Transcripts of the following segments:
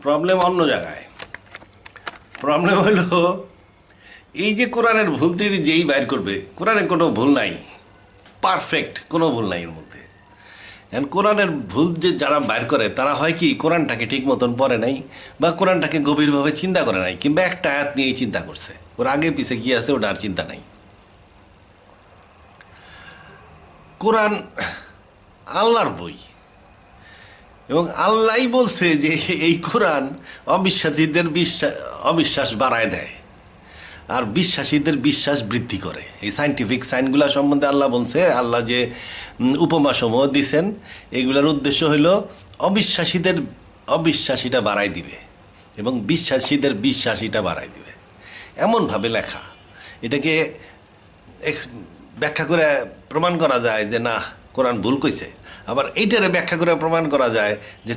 Problem অন্য জায়গায়। Problem হলো এই যে কোরআনের ভুল ত্রুটি যেই বাইর করবে, কোরআনে কোনো ভুল নাই, পারফেক্ট কোনো ভুল নাই এর মধ্যে। এখন কোরআনের ভুল যে যারা বাইর করে তারা হয় কি কোরআনটাকে ঠিক মতন পড়ে নাই, বা কোরআনটাকে গভীরভাবে চিন্তা করে নাই, কিংবা একটা আয়াত নিয়েই চিন্তা করছে, ওর আগে পিছে কি আছে ওটা আর চিন্তা নাই। কোরআন আল্লাহর বই, এবং আল্লাহই বলছে যে এই কোরআন অবিশ্বাসীদের অবিশ্বাস বাড়ায় দেয় আর বিশ্বাসীদের বিশ্বাস বৃদ্ধি করে। এই সাইন্টিফিক সাইনগুলো সম্বন্ধে আল্লাহ বলছে, আল্লাহ যে উপমাসমূহ দিছেন এগুলোর উদ্দেশ্য হইল অবিশ্বাসীটা বাড়াই দিবে এবং বিশ্বাসীদের বিশ্বাসীটা বাড়াই দিবে, এমনভাবে লেখা। এটাকে ব্যাখ্যা করে প্রমাণ করা যায় যে না কোরআন ভুল কইছে, আবার এইটারে ব্যাখ্যা করে প্রমাণ করা যায় যে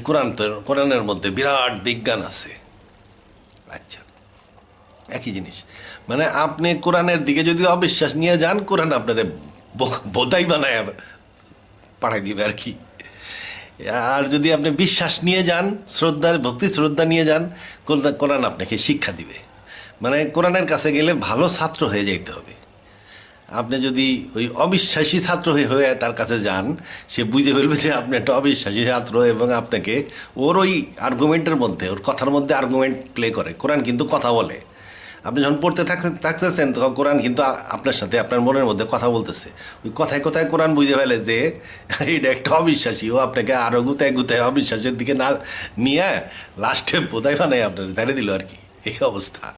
কোরআনের মধ্যে বিরাট বিজ্ঞান আছে। আচ্ছা, একই জিনিস। মানে আপনি কোরআনের দিকে যদি অবিশ্বাস নিয়ে যান, কোরআন আপনারে বোধাই বানায় পাঠাই দিবে আর কি। আর যদি আপনি বিশ্বাস নিয়ে যান, ভক্তি শ্রদ্ধা নিয়ে যান, কোরআন আপনাকে শিক্ষা দিবে। মানে কোরআনের কাছে গেলে ভালো ছাত্র হয়ে যাইতে হবে। আপনি যদি ওই অবিশ্বাসী ছাত্র হয়ে তার কাছে যান, সে বুঝে ফেলবে যে আপনি একটা অবিশ্বাসী ছাত্র, এবং আপনাকে ওর ওই আর্গুমেন্টের মধ্যে, ওর কথার মধ্যে আর্গুমেন্ট প্লে করে। কোরআন কিন্তু কথা বলে। আপনি যখন পড়তে থাকতেছেন তখন কোরআন কিন্তু আপনার সাথে আপনার মনের মধ্যে কথা বলতেছে। ওই কথায় কথায় কোরআন বুঝে ফেলে যে এটা একটা অবিশ্বাসী, ও আপনাকে আরও গুতায় অবিশ্বাসের দিকে না নিয়ে লাস্টে বোধাই বানায় আপনার ছেড়ে দিল আর কি। এই অবস্থা।